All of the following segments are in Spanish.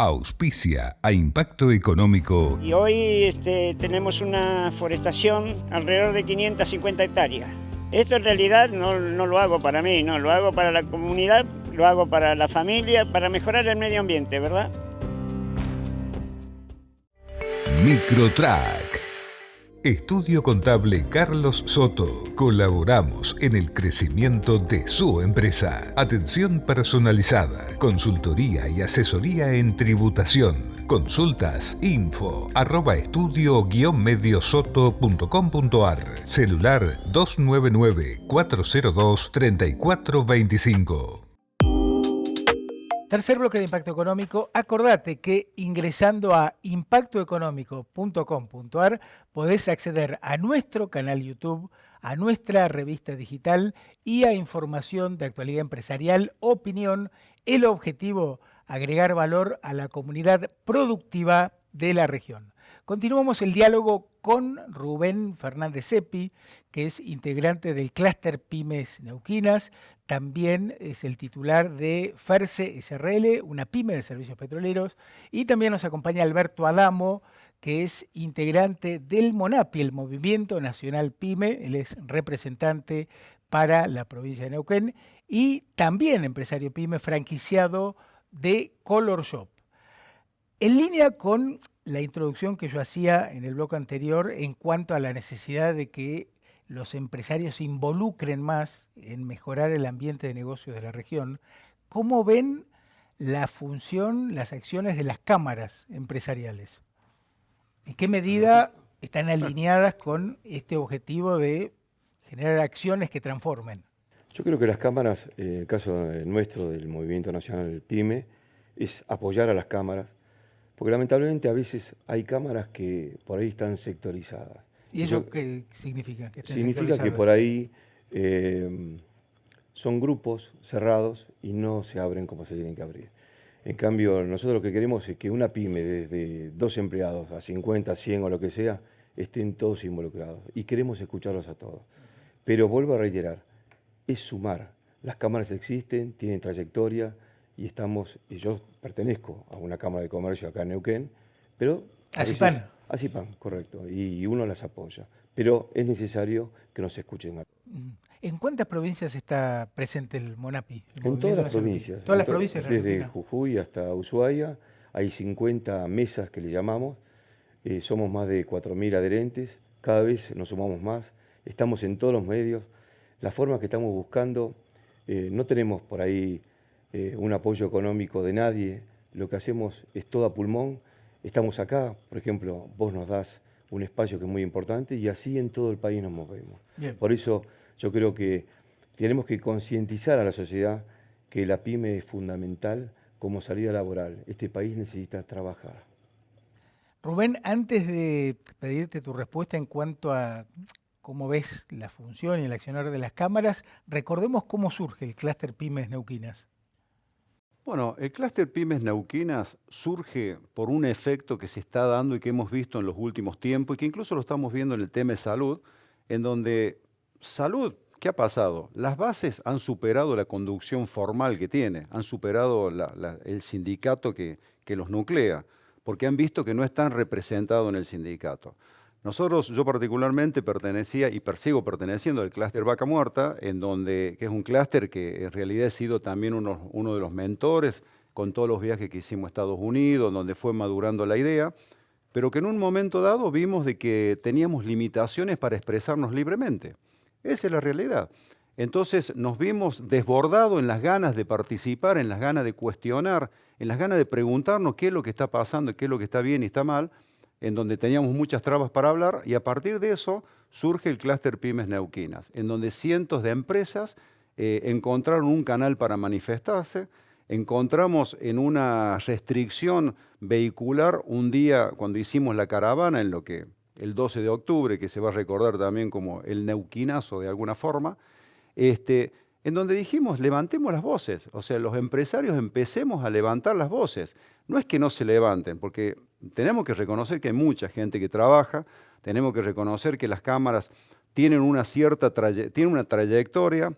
Auspicia a Impacto Económico. Y hoy tenemos una forestación alrededor de 550 hectáreas. Esto en realidad no lo hago para mí, no, lo hago para la comunidad, lo hago para la familia, para mejorar el medio ambiente, ¿verdad? Microtrack. Estudio Contable Carlos Soto. Colaboramos en el crecimiento de su empresa. Atención personalizada, consultoría y asesoría en tributación. Consultas info@estudio-mediosoto.com.ar. Celular 299-402-3425. Tercer bloque de Impacto Económico. Acordate que ingresando a impactoeconómico.com.ar podés acceder a nuestro canal YouTube, a nuestra revista digital y a información de actualidad empresarial, opinión. El objetivo, agregar valor a la comunidad productiva de la región. Continuamos el diálogo con Rubén Fernández Seppi, que es integrante del clúster Pymes Neuquinas. También es el titular de FERCE SRL, una pyme de servicios petroleros. Y también nos acompaña Alberto Adamo, que es integrante del MONAPI, el Movimiento Nacional Pyme. Él es representante para la provincia de Neuquén y también empresario pyme franquiciado de Color Shop. En línea con la introducción que yo hacía en el bloque anterior en cuanto a la necesidad de que los empresarios se involucren más en mejorar el ambiente de negocios de la región, ¿cómo ven la función, las acciones de las cámaras empresariales? ¿En qué medida están alineadas con este objetivo de generar acciones que transformen? Yo creo que las cámaras, en el caso nuestro del Movimiento Nacional PYME, es apoyar a las cámaras, porque lamentablemente a veces hay cámaras que por ahí están sectorizadas. ¿Y eso qué significa? ¿Que significa que por ahí son grupos cerrados y no se abren como se tienen que abrir. En cambio, nosotros lo que queremos es que una pyme, desde 2 empleados a 50, 100 o lo que sea, estén todos involucrados. Y queremos escucharlos a todos. Pero vuelvo a reiterar, es sumar. Las cámaras existen, tienen trayectoria y yo pertenezco a una cámara de comercio acá en Neuquén, pero ACIPAN. ACIPAN, correcto, y uno las apoya. Pero es necesario que nos escuchen. ¿En cuántas provincias está presente el MONAPI? En todas las provincias. Todas las provincias. Desde Jujuy hasta Ushuaia, hay 50 mesas que le llamamos, somos más de 4.000 adherentes, cada vez nos sumamos más, estamos en todos los medios. La forma que estamos buscando, no tenemos por ahí un apoyo económico de nadie, lo que hacemos es todo a pulmón. Estamos acá, por ejemplo, vos nos das un espacio que es muy importante y así en todo el país nos movemos. Bien. Por eso yo creo que tenemos que concientizar a la sociedad que la pyme es fundamental como salida laboral. Este país necesita trabajar. Rubén, antes de pedirte tu respuesta en cuanto a cómo ves la función y el accionar de las cámaras, recordemos cómo surge el clúster Pymes Neuquinas. Bueno, el clúster Pymes Neuquinas surge por un efecto que se está dando y que hemos visto en los últimos tiempos y que incluso lo estamos viendo en el tema de salud, en donde salud, ¿qué ha pasado? Las bases han superado la conducción formal que tiene, han superado el sindicato que los nuclea, porque han visto que no están representados en el sindicato. Yo particularmente pertenecía y persigo perteneciendo al clúster Vaca Muerta, que es un clúster que en realidad he sido también uno de los mentores con todos los viajes que hicimos a Estados Unidos, donde fue madurando la idea, pero que en un momento dado vimos de que teníamos limitaciones para expresarnos libremente. Esa es la realidad. Entonces nos vimos desbordados en las ganas de participar, en las ganas de cuestionar, en las ganas de preguntarnos qué es lo que está pasando, qué es lo que está bien y está mal, en donde teníamos muchas trabas para hablar, y a partir de eso surge el clúster Pymes Neuquinas, en donde cientos de empresas encontraron un canal para manifestarse. Encontramos en una restricción vehicular un día cuando hicimos la caravana, el 12 de octubre, que se va a recordar también como el neuquinazo de alguna forma, en donde dijimos, levantemos las voces, o sea, los empresarios empecemos a levantar las voces. No es que no se levanten, porque tenemos que reconocer que hay mucha gente que trabaja, tenemos que reconocer que las cámaras tienen una trayectoria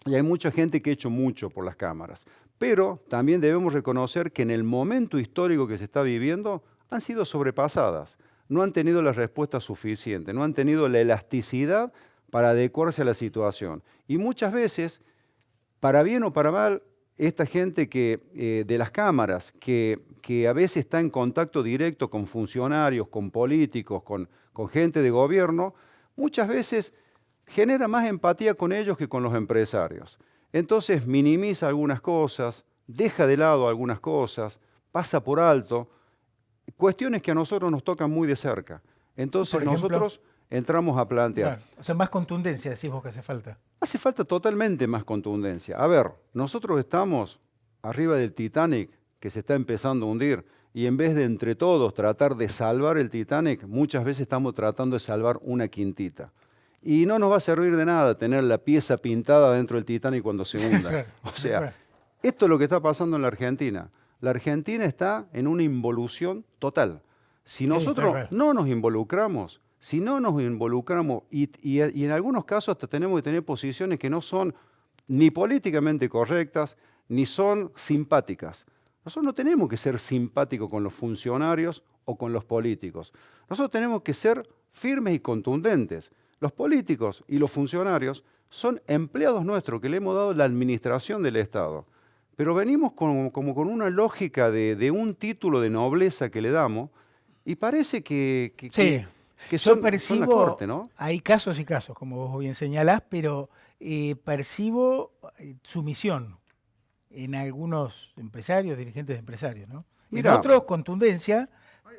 y hay mucha gente que ha hecho mucho por las cámaras. Pero también debemos reconocer que en el momento histórico que se está viviendo han sido sobrepasadas. No han tenido la respuesta suficiente, no han tenido la elasticidad para adecuarse a la situación. Y muchas veces, para bien o para mal, esta gente de las cámaras, que a veces está en contacto directo con funcionarios, con políticos, con gente de gobierno, muchas veces genera más empatía con ellos que con los empresarios. Entonces minimiza algunas cosas, deja de lado algunas cosas, pasa por alto, cuestiones que a nosotros nos tocan muy de cerca. Entonces Por ejemplo, nosotros entramos a plantear. claro, o sea, más contundencia, decís vos que hace falta. Hace falta totalmente más contundencia. A ver, nosotros estamos arriba del Titanic que se está empezando a hundir y en vez de entre todos tratar de salvar el Titanic, muchas veces estamos tratando de salvar una quintita. Y no nos va a servir de nada tener la pieza pintada dentro del Titanic cuando se hunda. Claro, O sea, claro. esto es lo que está pasando en la Argentina. La Argentina está en una involución total. Si nosotros tal cual. no nos involucramos, y en algunos casos hasta tenemos que tener posiciones que no son ni políticamente correctas, ni son simpáticas. Nosotros no tenemos que ser simpáticos con los funcionarios o con los políticos. Nosotros tenemos que ser firmes y contundentes. Los políticos y los funcionarios son empleados nuestros que le hemos dado la administración del Estado. Pero venimos como con una lógica de un título de nobleza que le damos y parece que Sí. Yo son la percibo, corte, ¿no? hay casos y casos, como vos bien señalás, pero percibo sumisión en algunos empresarios, dirigentes empresarios, ¿no? Mirá. En otros, contundencia,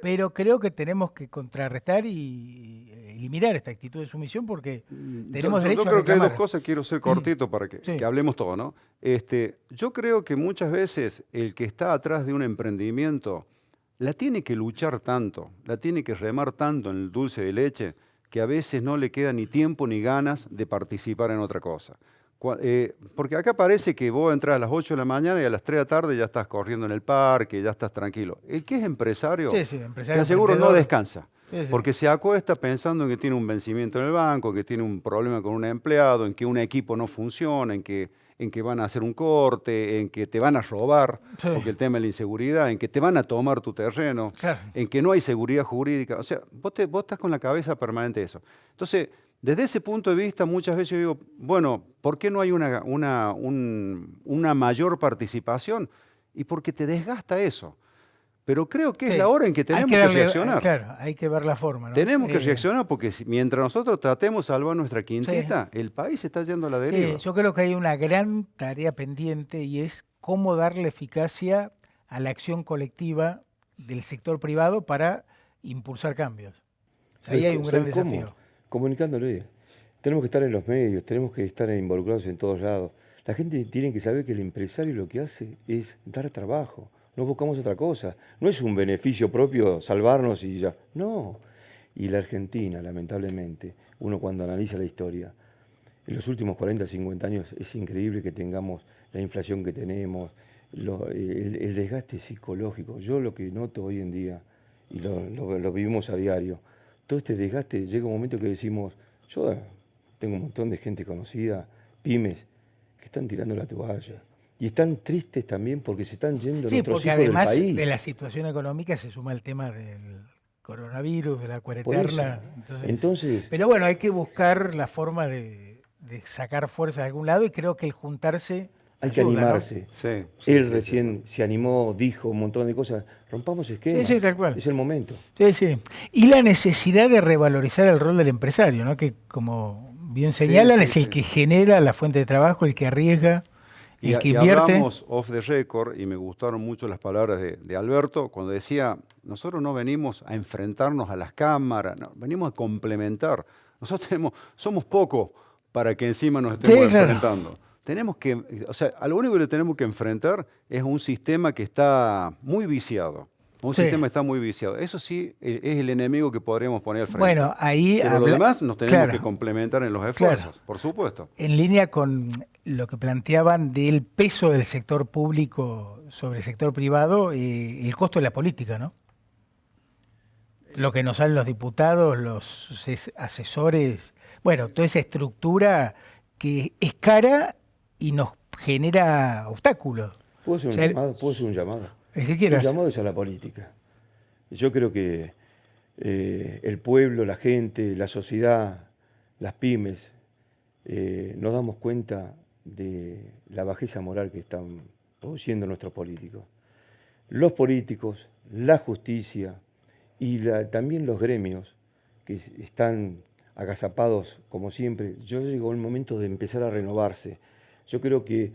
pero creo que tenemos que contrarrestar y eliminar esta actitud de sumisión porque tenemos derecho Yo creo a que hay dos reclamar. cosas, quiero ser cortito para Sí. que hablemos todo, ¿no? Yo creo que muchas veces el que está atrás de un emprendimiento la tiene que luchar tanto, la tiene que remar tanto en el dulce de leche, que a veces no le queda ni tiempo ni ganas de participar en otra cosa. Porque acá parece que vos entras a las 8 de la mañana y a las 3 de la tarde ya estás corriendo en el parque, ya estás tranquilo. El que es empresario, Sí, empresario, te aseguro, no emprendedor. descansa. Sí. Porque se acuesta pensando en que tiene un vencimiento en el banco, que tiene un problema con un empleado, en que un equipo no funciona, en que van a hacer un corte, en que te van a robar, Sí. porque el tema es la inseguridad, en que te van a tomar tu terreno, Claro. en que no hay seguridad jurídica. O sea, vos estás con la cabeza permanente de eso. Entonces, desde ese punto de vista, muchas veces yo digo, bueno, ¿por qué no hay una mayor participación? Y porque te desgasta eso. Pero creo que es Sí. la hora en que Hay tenemos darle- que reaccionar. Claro, hay que ver la forma, ¿no? Tenemos que reaccionar porque mientras nosotros tratemos de salvar nuestra quintita, el país está yendo a la deriva. Sí, yo creo que hay una gran tarea pendiente y es cómo darle eficacia a la acción colectiva del sector privado para impulsar cambios. Ahí hay un gran ¿Sabes cómo? desafío. Comunicándole. Tenemos que estar en los medios, tenemos que estar involucrados en todos lados. La gente tiene que saber que el empresario lo que hace es dar trabajo. No buscamos otra cosa. No es un beneficio propio salvarnos y ya. No. Y la Argentina, lamentablemente, uno cuando analiza la historia, en los últimos 40, 50 años es increíble que tengamos la inflación que tenemos, el desgaste psicológico. Yo lo que noto hoy en día, y lo vivimos a diario, todo este desgaste llega un momento que decimos, yo tengo un montón de gente conocida, pymes, que están tirando la toalla. Y están tristes también porque se están yendo Sí, nuestros porque hijos del además país. de la situación económica se suma el tema del coronavirus, de la Por eso. cuarentena. Entonces, Pero bueno, hay que buscar la forma de sacar fuerza de algún lado y creo que el juntarse hay que ayuda, ¿no? animarse. Sí, Él sí, recién se animó, dijo un montón de cosas. Rompamos esquemas. Sí, tal cual. Es el momento. Sí, sí. Y la necesidad de revalorizar el rol del empresario, ¿no? Que como bien Sí, señalan, sí, es el sí. que genera la fuente de trabajo, el que arriesga, el que invierte. Hablamos off the record y me gustaron mucho las palabras de Alberto cuando decía, nosotros no venimos a enfrentarnos a las cámaras, no, venimos a complementar. Nosotros somos pocos para que encima nos estemos Sí, claro. enfrentando. Tenemos que, o sea, a lo único que le tenemos que enfrentar es un sistema que está muy viciado. Un Sí. sistema que está muy viciado. Eso sí es el enemigo que podríamos poner al frente. Bueno, ahí Pero lo demás nos tenemos claro, que complementar en los esfuerzos, Claro. por supuesto. en línea con lo que planteaban del peso del sector público sobre el sector privado, el costo de la política, ¿no? Lo que nos salen los diputados, los asesores, bueno, toda esa estructura que es cara y nos genera obstáculos. ¿Puedo hacer un O sea, llamado? ¿Puedo hacer un llamado? El que El quieras. llamado es a la política. Yo creo que el pueblo, la gente, la sociedad, las pymes, nos damos cuenta de la bajeza moral que están produciendo nuestros políticos. Los políticos, la justicia y también los gremios que están agazapados como siempre. Yo llegó el momento de empezar a renovarse. Yo creo que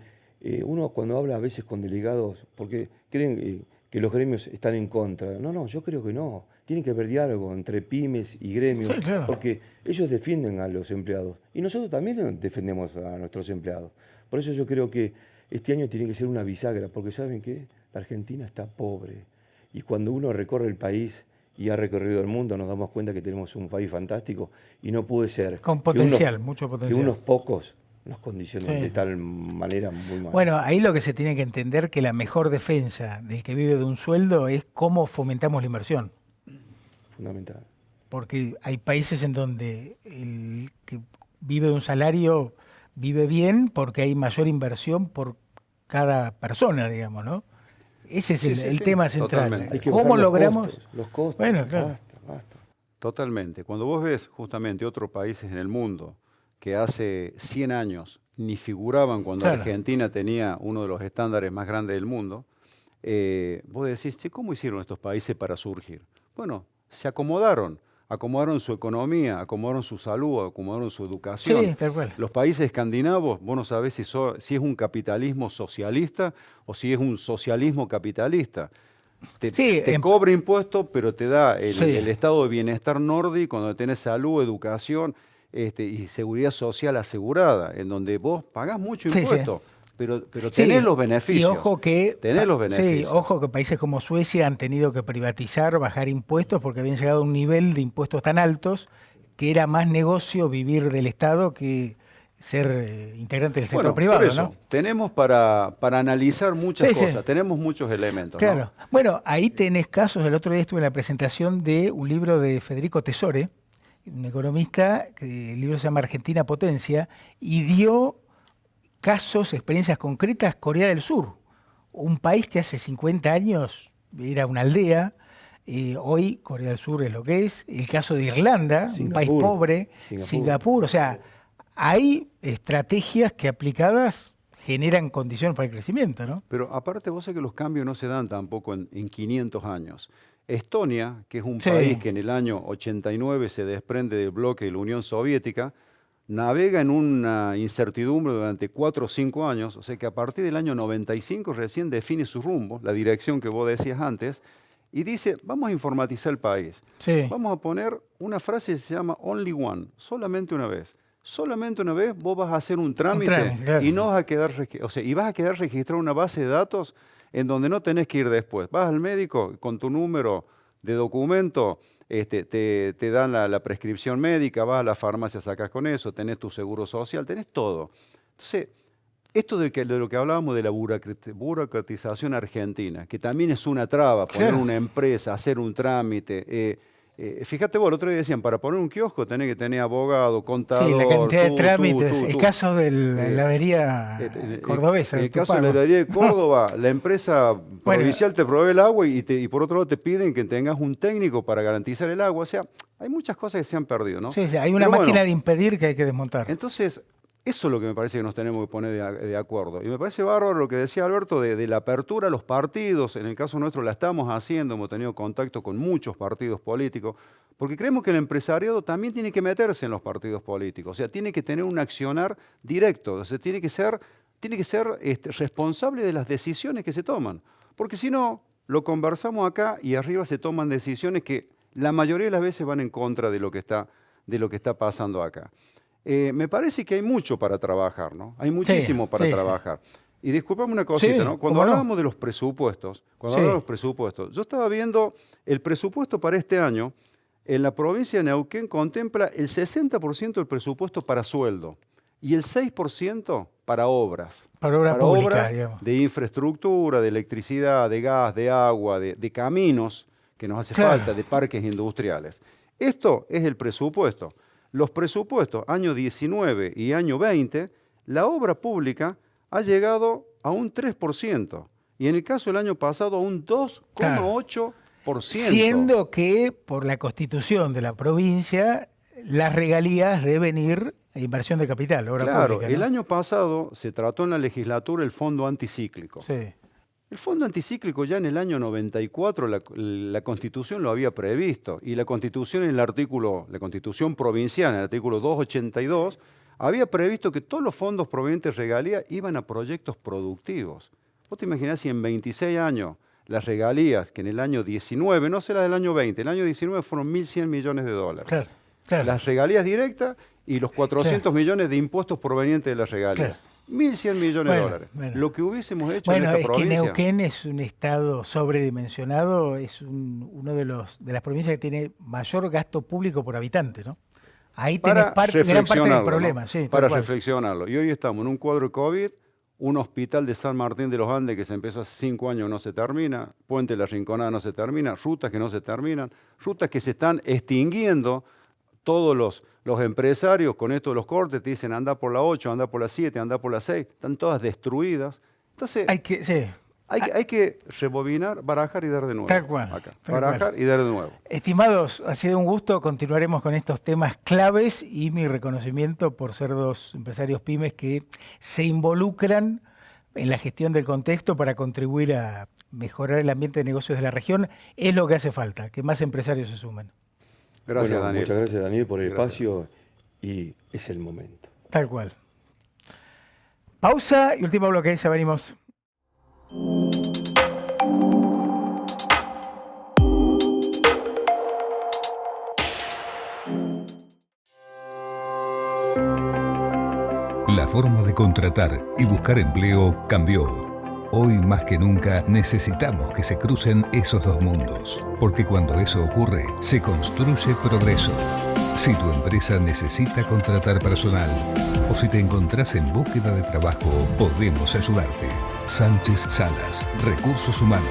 uno cuando habla a veces con delegados, porque creen que los gremios están en contra. No, yo creo que no. Tiene que haber diálogo entre pymes y gremios, Sí, claro. porque ellos defienden a los empleados y nosotros también defendemos a nuestros empleados. Por eso yo creo que este año tiene que ser una bisagra, porque ¿saben qué? La Argentina está pobre y cuando uno recorre el país y ha recorrido el mundo nos damos cuenta que tenemos un país fantástico y no puede ser Con que potencial, mucho que potencial. unos pocos nos condicionen Sí. de tal manera muy mal. Bueno, ahí lo que se tiene que entender que la mejor defensa del que vive de un sueldo es cómo fomentamos la inversión. Fundamental. Porque hay países en donde el que vive de un salario vive bien porque hay mayor inversión por cada persona, digamos, ¿no? Ese es Sí, el, sí, el sí, tema central. totalmente. Hay que ¿Cómo bajar logramos? los costos. Bueno, claro. Basta. Totalmente. Cuando vos ves justamente otros países en el mundo que hace 100 años ni figuraban cuando Claro. Argentina tenía uno de los estándares más grandes del mundo, vos decís, che, ¿cómo hicieron estos países para surgir? Bueno, se acomodaron su economía, acomodaron su salud, acomodaron su educación. Sí, tal cual. Los países escandinavos, vos no sabés si es un capitalismo socialista o si es un socialismo capitalista. Sí, Te cobra impuestos, pero te da Sí. el estado de bienestar nórdico, donde tenés salud, educación y seguridad social asegurada, en donde vos pagás mucho Sí, impuesto, pero Sí, tenés los beneficios. Y ojo que, tenés los sí, beneficios. ojo que países como Suecia han tenido que privatizar, bajar impuestos porque habían llegado a un nivel de impuestos tan altos que era más negocio vivir del Estado que ser integrante del sector Bueno, privado, por eso, ¿no? tenemos para analizar muchas Sí, sí. cosas, tenemos muchos elementos. Claro. ¿no? Bueno, ahí tenés casos. El otro día estuve en la presentación de un libro de Federico Tesore, un economista, que el libro se llama Argentina Potencia, y dio casos, experiencias concretas, Corea del Sur, un país que hace 50 años era una aldea, hoy Corea del Sur es lo que es, el caso de Irlanda, un país Singapur. pobre, Singapur, o sea, hay estrategias que aplicadas generan condiciones para el crecimiento, ¿no? Pero aparte vos sabés que los cambios no se dan tampoco en 500 años. Estonia, que es un Sí. país que en el año 89 se desprende del bloque de la Unión Soviética, navega en una incertidumbre durante 4 o 5 años, o sea que a partir del año 95 recién define su rumbo, la dirección que vos decías antes, y dice, vamos a informatizar el país. Sí. Vamos a poner una frase que se llama only one, solamente una vez. Solamente una vez vos vas a hacer un trámite, claro. y no vas a quedar, y vas a quedar registrado en una base de datos en donde no tenés que ir después. Vas al médico con tu número de documento, te dan la prescripción médica, vas a la farmacia, sacas con eso, tenés tu seguro social, tenés todo. Entonces, esto de lo que hablábamos de la burocratización argentina, que también es una traba, poner Claro. una empresa, hacer un trámite. Fíjate vos, el otro día decían, para poner un kiosco tenés que tener abogado, contador. Sí, la cantidad de tú, trámites. El tú. caso de la heladería cordobesa. En de el caso de la Tupac. heladería de Córdoba, la empresa provincial te provee el agua y por otro lado te piden que tengas un técnico para garantizar el agua. O sea, hay muchas cosas que se han perdido, ¿no? Sí, sí, hay una Pero máquina bueno, de impedir que hay que desmontar. entonces, eso es lo que me parece que nos tenemos que poner de acuerdo. Y me parece bárbaro lo que decía Alberto de la apertura a los partidos. En el caso nuestro la estamos haciendo, hemos tenido contacto con muchos partidos políticos, porque creemos que el empresariado también tiene que meterse en los partidos políticos. O sea, tiene que tener un accionar directo. O sea, tiene que ser responsable de las decisiones que se toman. Porque si no, lo conversamos acá y arriba se toman decisiones que la mayoría de las veces van en contra de lo que está pasando acá. Me parece que hay mucho para trabajar, ¿no? Hay muchísimo para sí. trabajar. Y disculpame una cosita, Sí, ¿no? Cuando cómo no. hablábamos de los presupuestos, yo estaba viendo el presupuesto para este año, en la provincia de Neuquén contempla el 60% del presupuesto para sueldo y el 6% para obras. Para obra pública, obras digamos. de infraestructura, de electricidad, de gas, de agua, de caminos que nos hace Claro. falta, de parques industriales. Esto es el presupuesto. Los presupuestos año 19 y año 20, la obra pública ha llegado a un 3%. y en el caso del año pasado a un 2,8%. Siendo que por la constitución de la provincia las regalías deben ir a inversión de capital, obra pública, ¿no? El año pasado se trató en la legislatura el fondo anticíclico. Sí. El fondo anticíclico ya en el año 94 la Constitución lo había previsto y la Constitución la Constitución provincial, en el artículo 282, había previsto que todos los fondos provenientes de regalías iban a proyectos productivos. ¿Vos te imaginás si en 26 años las regalías, que en el año 19, no será del año 20, el año 19 fueron 1.100 millones de dólares? Claro, claro. Las regalías directas y los 400 millones de impuestos provenientes de las regalías. Claro. 1.100 millones de dólares. Bueno. Lo que hubiésemos hecho en esta provincia. Es que Neuquén es un estado sobredimensionado, es uno de las provincias que tiene mayor gasto público por habitante, ¿no? Ahí tenés gran parte del problema. ¿no? Sí, para reflexionarlo. Y hoy estamos en un cuadro de COVID, un hospital de San Martín de los Andes que se empezó hace 5 años no se termina, Puente de la Rinconada no se termina, rutas que no se terminan, rutas que se están extinguiendo. Todos los empresarios con esto de los cortes te dicen anda por la 8, anda por la 7, anda por la 6, están todas destruidas. Entonces hay que rebobinar, barajar y dar de nuevo. Tal cual. Barajar y dar de nuevo. Estimados, ha sido un gusto. Continuaremos con estos temas claves y mi reconocimiento por ser 2 empresarios pymes que se involucran en la gestión del contexto para contribuir a mejorar el ambiente de negocios de la región. Es lo que hace falta, que más empresarios se sumen. Gracias, Daniel. Muchas gracias, Daniel, por el espacio y es el momento. Tal cual. Pausa y último bloque, ya venimos. La forma de contratar y buscar empleo cambió. Hoy más que nunca necesitamos que se crucen esos dos mundos, porque cuando eso ocurre, se construye progreso. Si tu empresa necesita contratar personal o si te encontrás en búsqueda de trabajo, podemos ayudarte. Sánchez Salas, Recursos Humanos.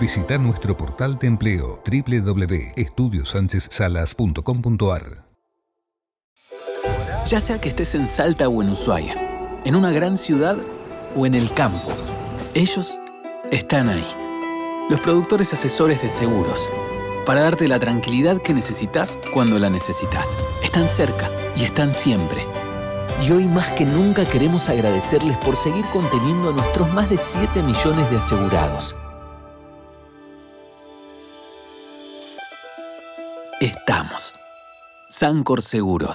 Visita nuestro portal de empleo www.estudiosanchezsalas.com.ar. Ya sea que estés en Salta o en Ushuaia, en una gran ciudad o en el campo, ellos están ahí. Los productores asesores de seguros, para darte la tranquilidad que necesitas cuando la necesitas. Están cerca y están siempre. Y hoy más que nunca queremos agradecerles por seguir conteniendo a nuestros más de 7 millones de asegurados. Estamos. Sancor Seguros.